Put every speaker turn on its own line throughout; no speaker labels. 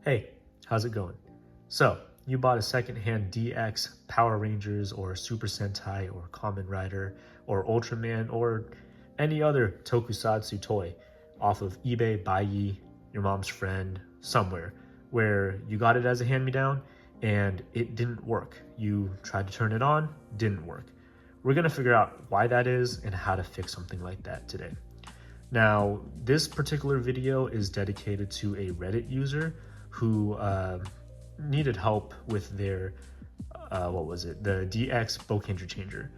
Hey, how's it going? So, you bought a secondhand DX Power Rangers or Super Sentai or Kamen Rider or Ultraman or any other Tokusatsu toy off of eBay, Buyee, your mom's friend, somewhere, where you got it as a hand-me-down and it didn't work. You tried to turn it on, didn't work. We're gonna figure out why that is and how to fix something like that today. Now, this particular video is dedicated to a Reddit user who needed help with their, the DX Boukenger changer.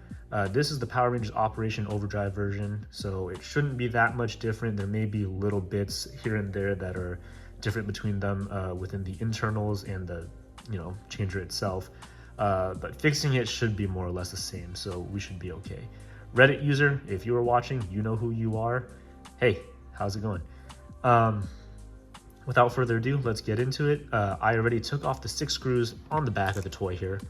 This is the Power Rangers Operation Overdrive version, so it shouldn't be that much different. There may be little bits here and there that are different between them within the internals and the changer itself, but fixing it should be more or less the same, so we should be okay. Reddit user, if you are watching, you know who you are. Hey, how's it going? Without further ado, let's get into it. I already took off the 6 screws on the back of the toy here.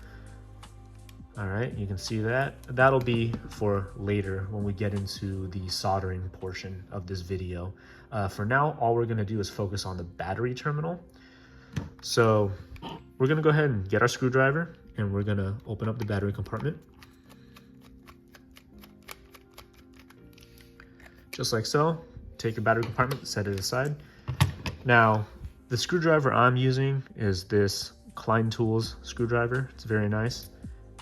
All right, you can see that. That'll be for later when we get into the soldering portion of this video. For now, all we're gonna do is focus on the battery terminal. So we're gonna go ahead and get our screwdriver and we're gonna open up the battery compartment. Just like so. Take your battery compartment, set it aside. Now, the screwdriver I'm using is this Klein Tools screwdriver. It's very nice.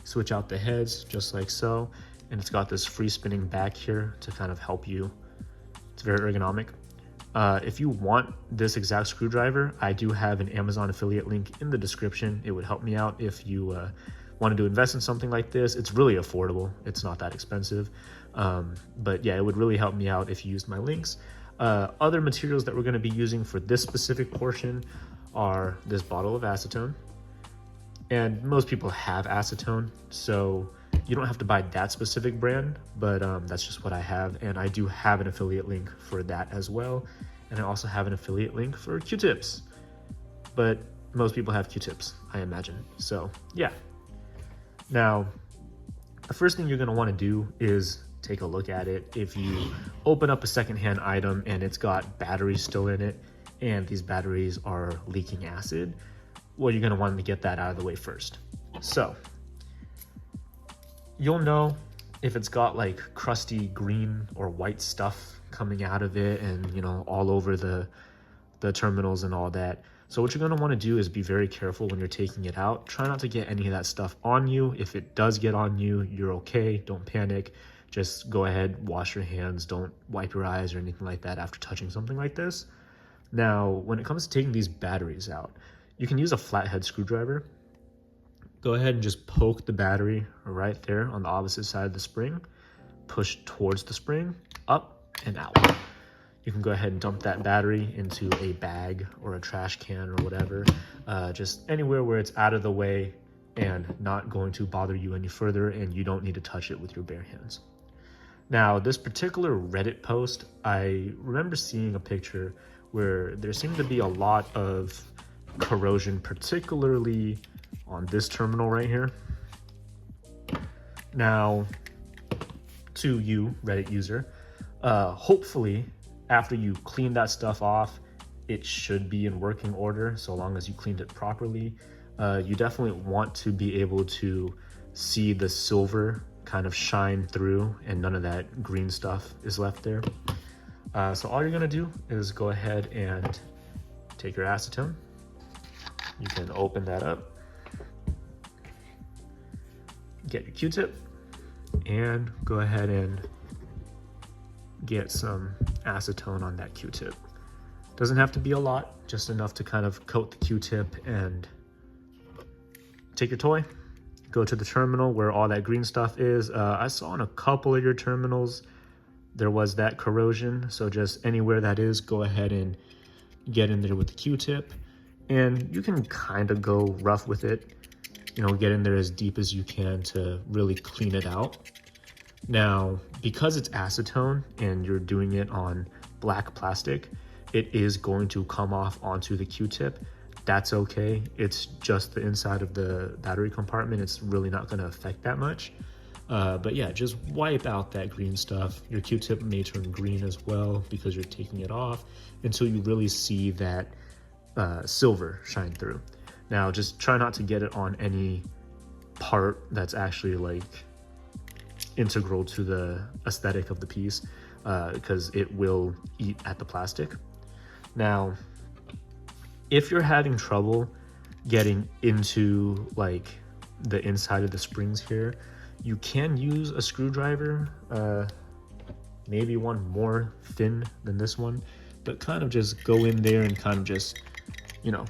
Switch out the heads just like so, and it's got this free spinning back here to kind of help you. It's very ergonomic. If you want this exact screwdriver, I do have an Amazon affiliate link in the description. It would help me out if you wanted to invest in something like this. It's really affordable. It's not that expensive. But yeah, it would really help me out if you used my links. Other materials that we're going to be using for this specific portion are this bottle of acetone. And most people have acetone, so you don't have to buy that specific brand, but that's just what I have. And I do have an affiliate link for that as well. And I also have an affiliate link for Q-tips. But most people have Q-tips, I imagine. So yeah. Now, the first thing you're going to want to do is take a look at it. If you open up a secondhand item and it's got batteries still in it and these batteries are leaking acid, well, you're going to want to get that out of the way first. So you'll know if it's got like crusty green or white stuff coming out of it and all over the terminals and all that. So what you're going to want to do is be very careful when you're taking it out. Try not to get any of that stuff on you. If it does get on you, you're okay. Don't panic. Just go ahead, wash your hands. Don't wipe your eyes or anything like that after touching something like this. Now, when it comes to taking these batteries out, you can use a flathead screwdriver. Go ahead and just poke the battery right there on the opposite side of the spring. Push towards the spring, up and out. You can go ahead and dump that battery into a bag or a trash can or whatever, just anywhere where it's out of the way and not going to bother you any further, and you don't need to touch it with your bare hands. Now, this particular Reddit post, I remember seeing a picture where there seemed to be a lot of corrosion, particularly on this terminal right here. Now, to you, Reddit user, hopefully, after you clean that stuff off, it should be in working order so long as you cleaned it properly. You definitely want to be able to see the silver kind of shine through and none of that green stuff is left there. So all you're gonna do is go ahead and take your acetone. You can open that up, get your Q-tip, and go ahead and get some acetone on that Q-tip. Doesn't have to be a lot, just enough to kind of coat the Q-tip, and take your toy, go to the terminal where all that green stuff is. I saw on a couple of your terminals there was that corrosion, so just anywhere that is, go ahead and get in there with the Q-tip, and you can kind of go rough with it, get in there as deep as you can to really clean it out. Now, because it's acetone and you're doing it on black plastic, it is going to come off onto the Q-tip. That's okay. It's just the inside of the battery compartment. It's really not going to affect that much. But yeah, just wipe out that green stuff. Your Q-tip may turn green as well because you're taking it off until you really see that silver shine through. Now just try not to get it on any part that's actually like integral to the aesthetic of the piece, because it will eat at the plastic. Now, if you're having trouble getting into like the inside of the springs here, you can use a screwdriver, maybe one more thin than this one, but kind of just go in there and kind of just, you know,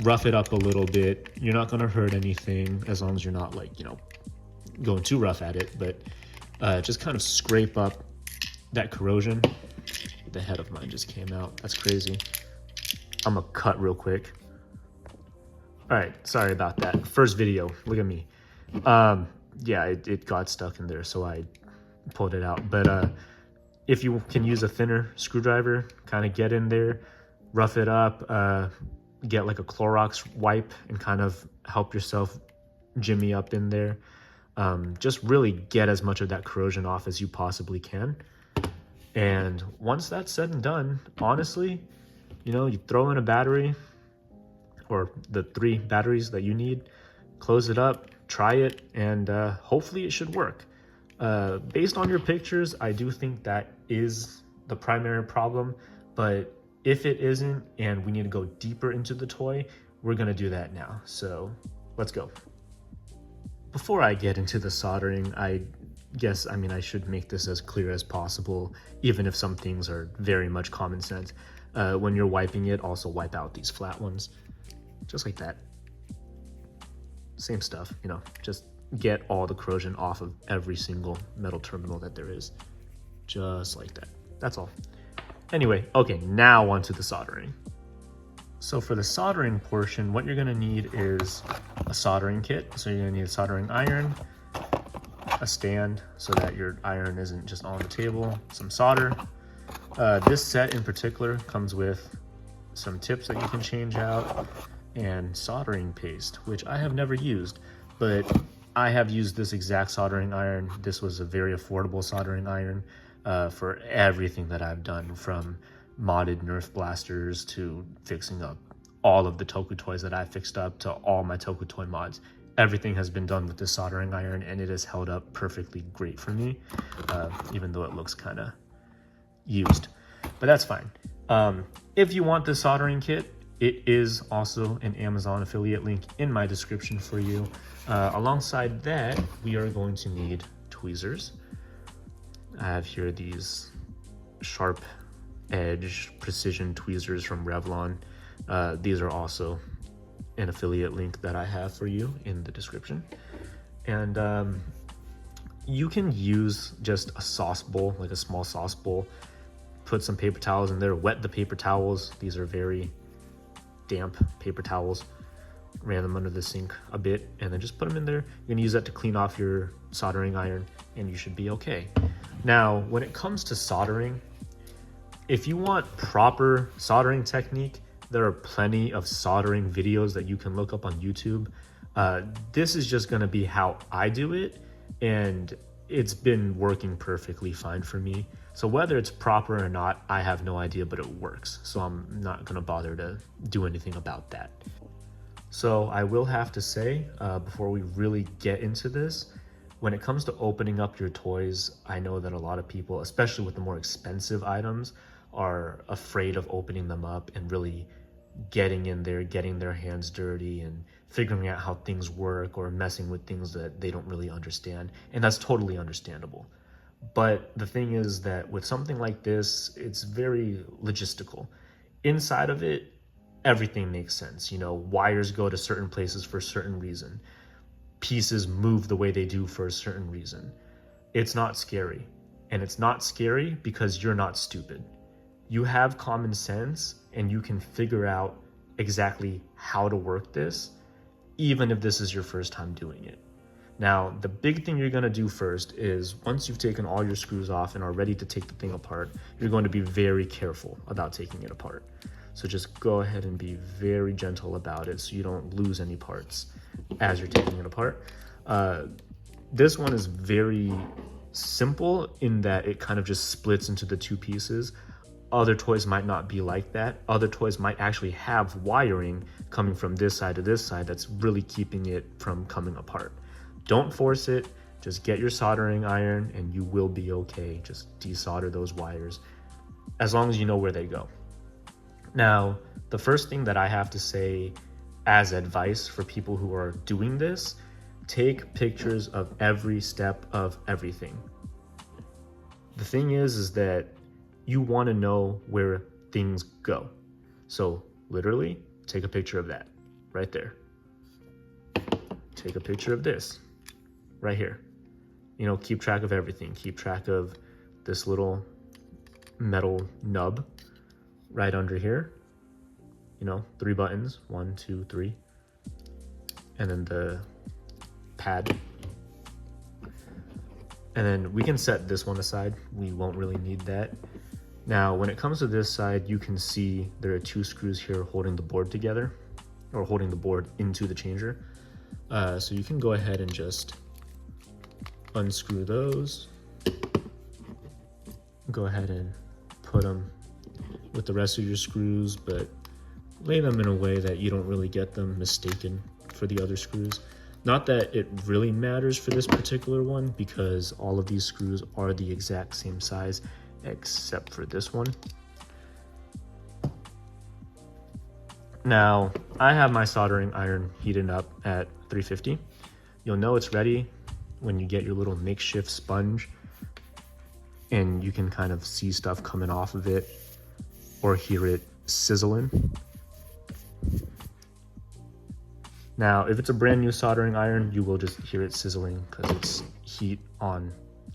rough it up a little bit. You're not going to hurt anything as long as you're not like, you know, going too rough at it, but just kind of scrape up that corrosion. The head of mine just came out. That's crazy. I'm gonna cut real quick. All right, sorry about that. First video, look at me. Yeah, it got stuck in there, so I pulled it out. But if you can use a thinner screwdriver, kind of get in there, rough it up, get like a Clorox wipe and kind of help yourself jimmy up in there. Just really get as much of that corrosion off as you possibly can. And once that's said and done, honestly, you know, you throw in a battery or the 3 batteries that you need, close it up, try it, and hopefully it should work. Based on your pictures, I do think that is the primary problem, but if it isn't and we need to go deeper into the toy, we're gonna do that now. So let's go. Before I get into the soldering, I should make this as clear as possible, even if some things are very much common sense. When you're wiping it, also wipe out these flat ones, just like that. Same stuff, you know, just get all the corrosion off of every single metal terminal that there is, just like that. That's all. Anyway, okay, now onto the soldering. So for the soldering portion, what you're gonna need is a soldering kit. So you're gonna need a soldering iron, a stand so that your iron isn't just on the table, some solder. This set in particular comes with some tips that you can change out, and soldering paste, which I have never used, but I have used this exact soldering iron. This was a very affordable soldering iron for everything that I've done, from modded Nerf blasters to fixing up all of the Toku toys that I fixed up to all my Toku toy mods. Everything has been done with this soldering iron, and it has held up perfectly great for me, even though it looks kind of used, but that's fine. If you want this soldering kit, it is also an Amazon affiliate link in my description for you. Alongside that, we are going to need tweezers. I have here these sharp edge precision tweezers from Revlon. These are also an affiliate link that I have for you in the description. And you can use just a sauce bowl, like a small sauce bowl, put some paper towels in there, wet the paper towels. These are very damp paper towels. Ran them under the sink a bit, and then just put them in there. You're gonna use that to clean off your soldering iron, and you should be okay. Now, when it comes to soldering, if you want proper soldering technique, there are plenty of soldering videos that you can look up on YouTube. This is just gonna be how I do it, and it's been working perfectly fine for me. So whether it's proper or not, I have no idea, but it works. So I'm not gonna bother to do anything about that. So I will have to say, before we really get into this, when it comes to opening up your toys, I know that a lot of people, especially with the more expensive items, are afraid of opening them up and really getting in there, getting their hands dirty and figuring out how things work, or messing with things that they don't really understand. And that's totally understandable. But the thing is that with something like this, it's very logistical. Inside of it, everything makes sense. You know, wires go to certain places for a certain reason. Pieces move the way they do for a certain reason. It's not scary. And it's not scary because you're not stupid. You have common sense, and you can figure out exactly how to work this, even if this is your first time doing it. Now, the big thing you're gonna do first is, once you've taken all your screws off and are ready to take the thing apart, you're going to be very careful about taking it apart. So just go ahead and be very gentle about it so you don't lose any parts as you're taking it apart. This one is very simple in that it kind of just splits into the 2 pieces. Other toys might not be like that. Other toys might actually have wiring coming from this side to this side that's really keeping it from coming apart. Don't force it. Just get your soldering iron and you will be okay. Just desolder those wires as long as you know where they go. Now, the first thing that I have to say as advice for people who are doing this, take pictures of every step of everything. The thing is that you want to know where things go. So literally take a picture of that right there. Take a picture of this right here. You know, keep track of everything. Keep track of this little metal nub right under here. You know, 3 buttons, 1, 2, 3. And then the pad. And then we can set this one aside. We won't really need that. Now, when it comes to this side, you can see there are 2 screws here holding the board together, or holding the board into the changer. So you can go ahead and just unscrew those. Go ahead and put them with the rest of your screws, but lay them in a way that you don't really get them mistaken for the other screws. Not that it really matters for this particular one, because all of these screws are the exact same size except for this one. Now, I have my soldering iron heated up at 350. You'll know it's ready when you get your little makeshift sponge and you can kind of see stuff coming off of it or hear it sizzling. Now, if it's a brand new soldering iron, you will just hear it sizzling because it's heat on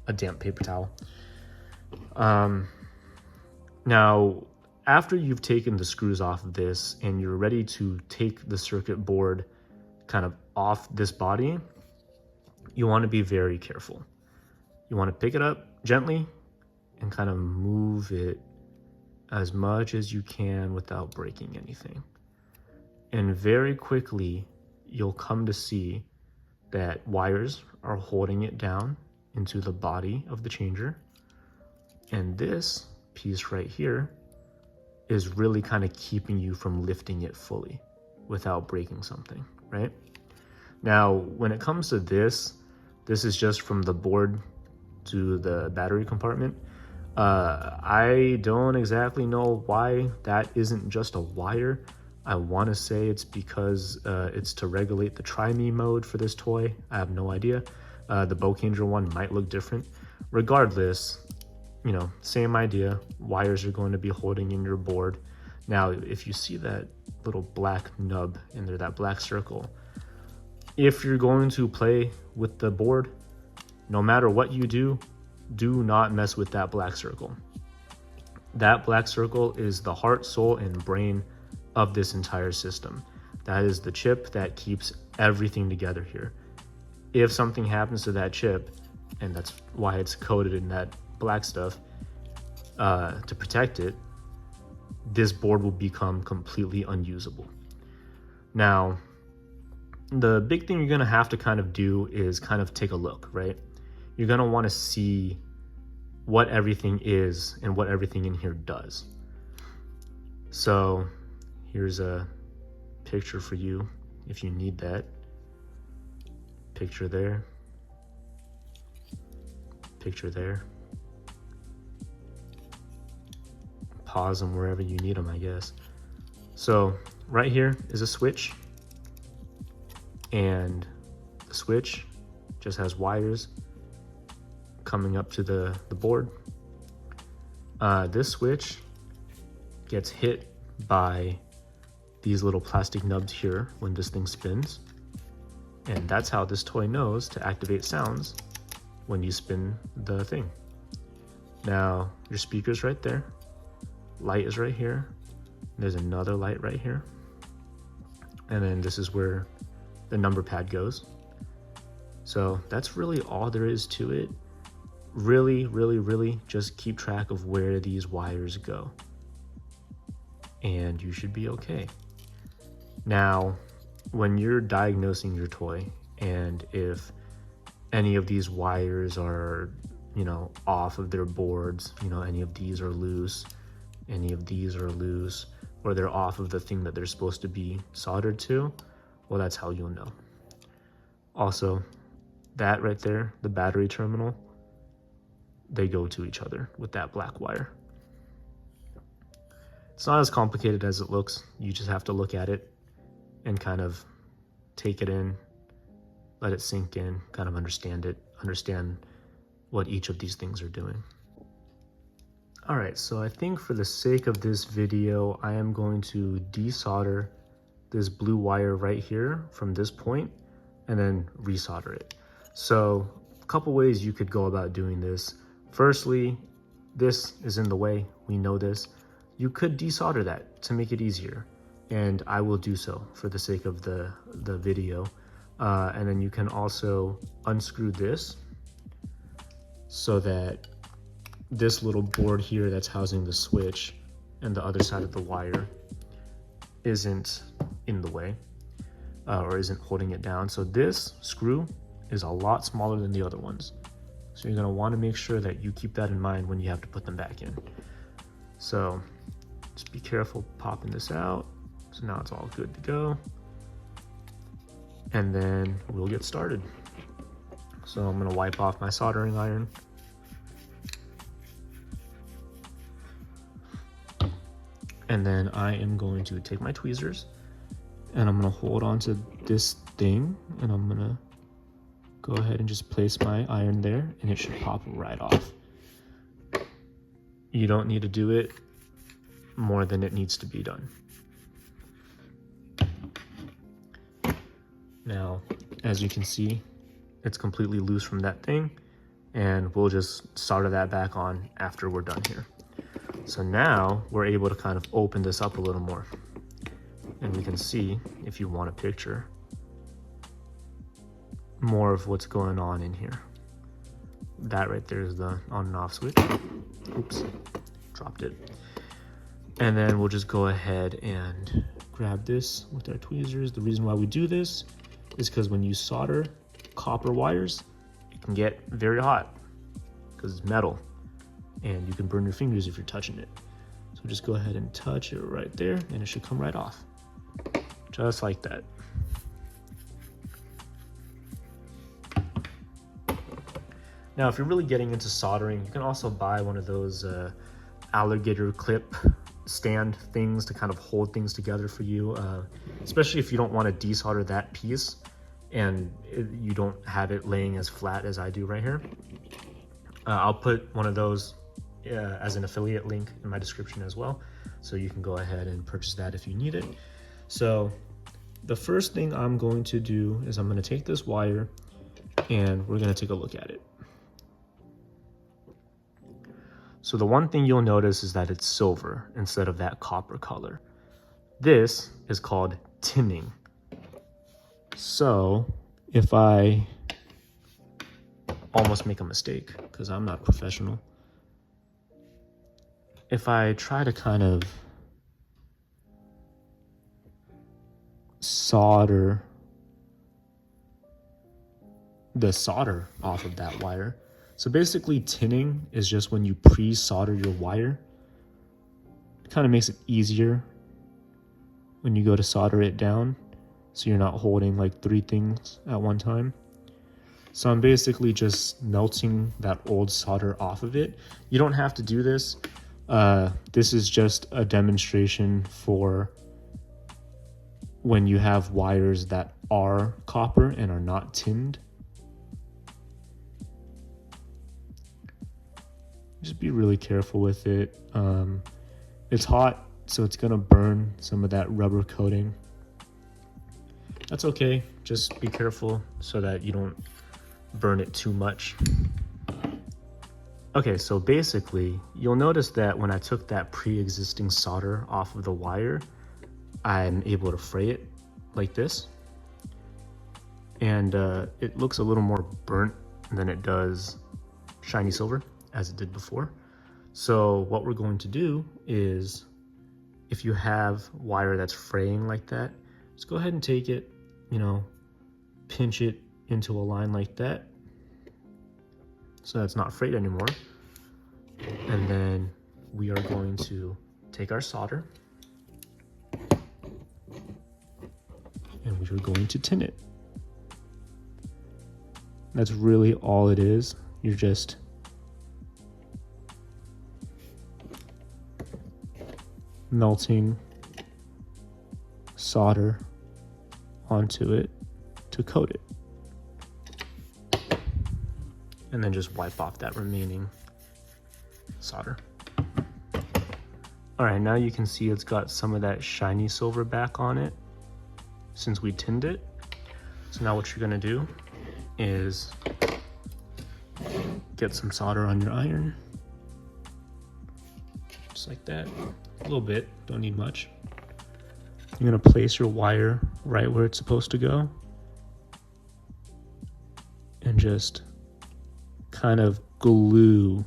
a damp paper towel. Now, after you've taken the screws off of this and you're ready to take the circuit board kind of off this body, you want to be very careful. You want to pick it up gently and kind of move it as much as you can without breaking anything. And very quickly, you'll come to see that wires are holding it down into the body of the changer. And this piece right here is really kind of keeping you from lifting it fully without breaking something, right? Now, when it comes to this is just from the board to the battery compartment. I don't exactly know why that isn't just a wire. I want to say it's because it's to regulate the try-me mode for this toy. I have no idea. The Boukenger one might look different. Regardless, you know, same idea. Wires are going to be holding in your board. Now, if you see that little black nub in there, that black circle, if you're going to play with the board, no matter what you do not mess with that black circle. That black circle is the heart, soul, and brain of this entire system. That is the chip that keeps everything together here. If something happens to that chip, and that's why it's coated in that black stuff, to protect it, this board will become completely unusable. Now, the big thing you're gonna have to kind of do is kind of take a look, right? You're gonna wanna see what everything is and what everything in here does. So here's a picture for you if you need that. Picture there. Picture there. Pause them wherever you need them, I guess. So right here is a switch, and the switch just has wires coming up to the board. This switch gets hit by these little plastic nubs here when this thing spins, and that's how this toy knows to activate sounds when you spin the thing. Now, your speaker's right there, light is right here, there's another light right here, and then this is where the number pad goes. So that's really all there is to it. Really just keep track of where these wires go, and you should be okay. Now, when you're diagnosing your toy, and if any of these wires are, you know, off of their boards, you know, any of these are loose, any of these are loose or they're off of the thing that they're supposed to be soldered to, well, that's how you'll know. Also, that right there, the battery terminal, they go to each other with that black wire. It's not as complicated as it looks. You just have to look at it and kind of take it in, let it sink in, kind of understand it, understand what each of these things are doing. All right, so I think for the sake of this video, I am going to desolder this blue wire right here from this point and then resolder it. So a couple ways you could go about doing this. Firstly, this is in the way, we know this. You could desolder that to make it easier, and I will do so for the sake of the video. And then you can also unscrew this so that this little board here that's housing the switch and the other side of the wire isn't in the way or isn't holding it down. So this screw is a lot smaller than the other ones. So you're gonna wanna make sure that you keep that in mind when you have to put them back in. So just be careful popping this out. So now it's all good to go. And then we'll get started. So I'm gonna wipe off my soldering iron. And then I am going to take my tweezers and I'm gonna hold on to this thing and I'm gonna go ahead and just place my iron there and it should pop right off. You don't need to do it more than it needs to be done. Now, as you can see, it's completely loose from that thing, and we'll just solder that back on after we're done here. So now we're able to kind of open this up a little more, and we can see, if you want a picture, more of what's going on in here. That right there is the on and off switch. Oops, dropped it. And then we'll just go ahead and grab this with our tweezers. The reason why we do this is because when you solder copper wires, it can get very hot because it's metal and you can burn your fingers if you're touching it. So just go ahead and touch it right there and it should come right off. Just like that. Now, if you're really getting into soldering, you can also buy one of those alligator clip stand things to kind of hold things together for you, especially if you don't want to desolder that piece and you don't have it laying as flat as I do right here. I'll put one of those as an affiliate link in my description as well, so you can go ahead and purchase that if you need it. So the first thing I'm going to do is I'm going to take this wire and we're going to take a look at it. So the one thing you'll notice is that it's silver instead of that copper color. This is called tinning. So if I almost make a mistake, because I'm not professional, if I try to kind of solder the solder off of that wire. So basically tinning is just when you pre-solder your wire. It kind of makes it easier when you go to solder it down, so you're not holding like 3 things at one time. So I'm basically just melting that old solder off of it. You don't have to do this. This is just a demonstration for when you have wires that are copper and are not tinned. Just be really careful with it. It's hot, so it's gonna burn some of that rubber coating. That's okay, just be careful so that you don't burn it too much. Okay, so basically, you'll notice that when I took that pre-existing solder off of the wire, I'm able to fray it like this. And it looks a little more burnt than it does shiny silver, as it did before. So what we're going to do is, if you have wire that's fraying like that, just go ahead and take it, pinch it into a line like that, so that's not frayed anymore. And then we are going to take our solder and we are going to tin it. That's really all it is. You're just melting solder onto it to coat it. And then just wipe off that remaining solder. All right, now you can see it's got some of that shiny silver back on it since we tinned it. So now what you're gonna do is get some solder on your iron, just like that, a little bit, don't need much. You're gonna place your wire right where it's supposed to go and just kind of glue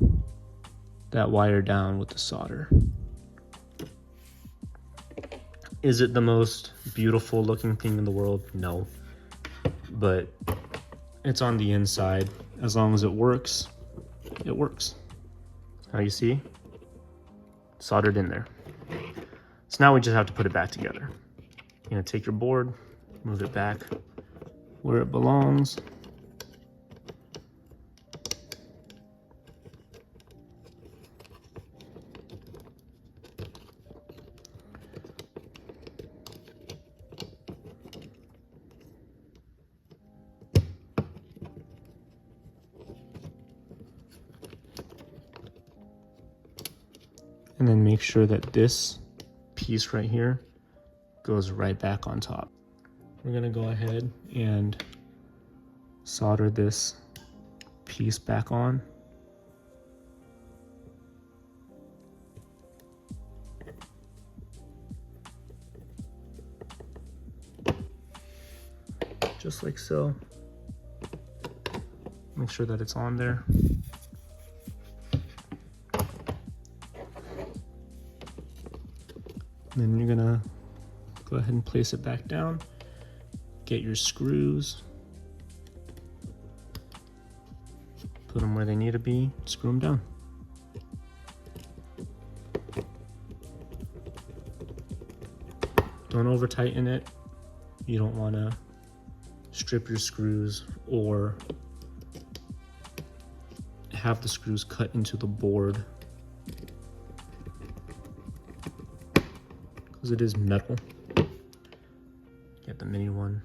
that wire down with the solder. Is it the most beautiful looking thing in the world? No, but it's on the inside. As long as it works, it works. Now you see, soldered in there. So now we just have to put it back together. You're gonna take your board, move it back where it belongs. And then make sure that this piece right here goes right back on top. We're gonna go ahead and solder this piece back on. Just like so. Make sure that it's on there. Then you're gonna go ahead and place it back down. Get your screws. Put them where they need to be, screw them down. Don't over tighten it. You don't wanna strip your screws or have the screws cut into the board, because it is metal. Get the mini one.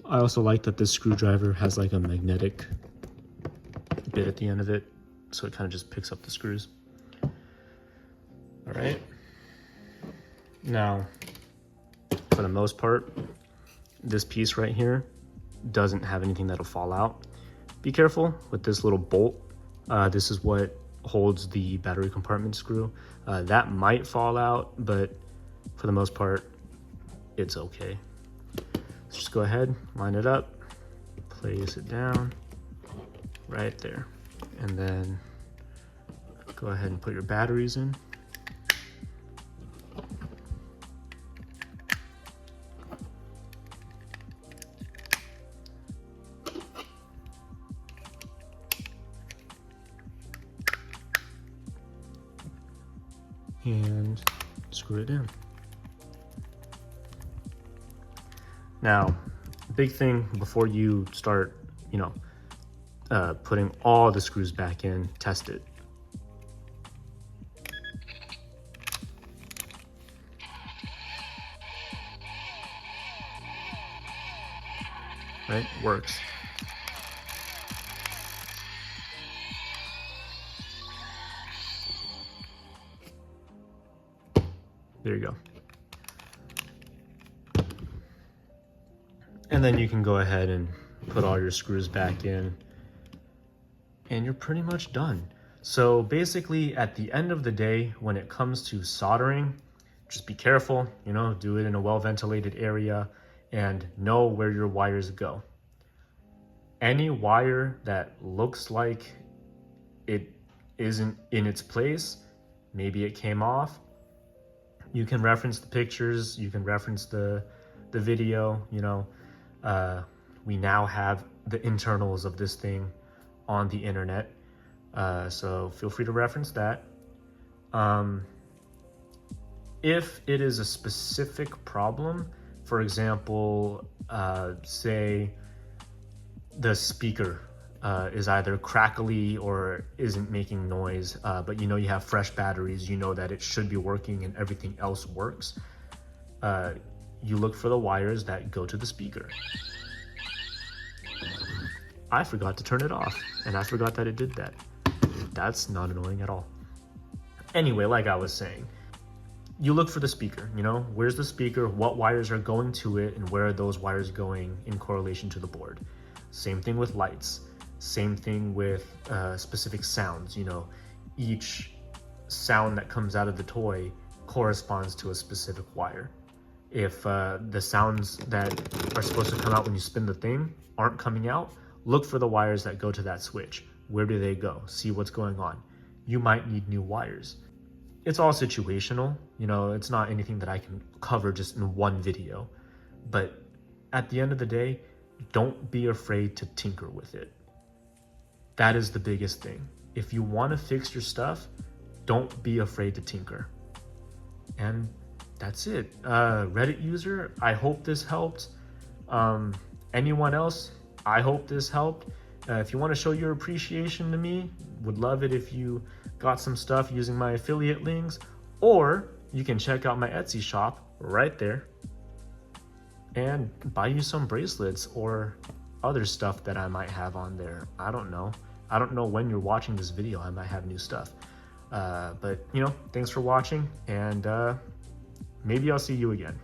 I also like that this screwdriver has like a magnetic bit at the end of it, so it kind of just picks up the screws. All right. Now, for the most part, this piece right here doesn't have anything that'll fall out. Be careful with this little bolt. This is what holds the battery compartment screw. That might fall out, but for the most part, it's okay. So just go ahead, line it up, place it down right there, and then go ahead and put your batteries in. And screw it in. Now, big thing before you start, putting all the screws back in, test it. Right, works. There you go. And then you can go ahead and put all your screws back in, and you're pretty much done. So basically, at the end of the day, when it comes to soldering, just be careful, do it in a well-ventilated area and know where your wires go. Any wire that looks like it isn't in its place, maybe it came off, you can reference the pictures, you can reference the video, we now have the internals of this thing on the internet. So feel free to reference that. If it is a specific problem, for example, say the speaker is either crackly or isn't making noise, but you know you have fresh batteries, you know that it should be working and everything else works, you look for the wires that go to the speaker. I forgot to turn it off, and I forgot that it did that. That's not annoying at all. Anyway, like I was saying, you look for the speaker, you know, where's the speaker, what wires are going to it, and where are those wires going in correlation to the board. Same thing with lights. Same thing with specific sounds, you know, each sound that comes out of the toy corresponds to a specific wire. If the sounds that are supposed to come out when you spin the thing aren't coming out, look for the wires that go to that switch. Where do they go? See what's going on. You might need new wires. It's all situational, you know, it's not anything that I can cover just in one video. But at the end of the day, don't be afraid to tinker with it. That is the biggest thing. If you want to fix your stuff, don't be afraid to tinker. And that's it. Reddit user, I hope this helped. Anyone else, I hope this helped. If you want to show your appreciation to me, would love it if you got some stuff using my affiliate links, or you can check out my Etsy shop right there and buy you some bracelets or other stuff that I might have on there. I don't know. I don't know when you're watching this video. I might have new stuff. But, you know, thanks for watching, and maybe I'll see you again.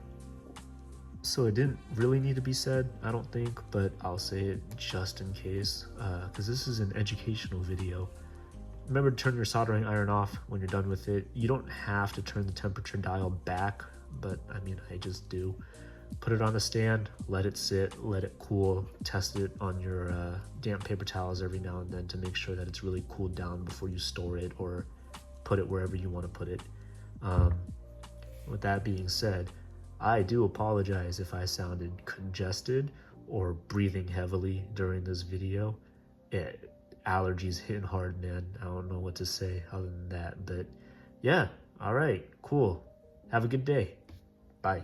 So it didn't really need to be said, I don't think, but I'll say it just in case, because this is an educational video. Remember to turn your soldering iron off when you're done with it. You don't have to turn the temperature dial back, but I mean, I just do. Put it on the stand, let it sit, let it cool, test it on your damp paper towels every now and then to make sure that it's really cooled down before you store it or put it wherever you want to put it. With that being said, I do apologize if I sounded congested or breathing heavily during this video. Allergies hitting hard, man. I don't know what to say other than that, but yeah, all right, cool. Have a good day. Bye.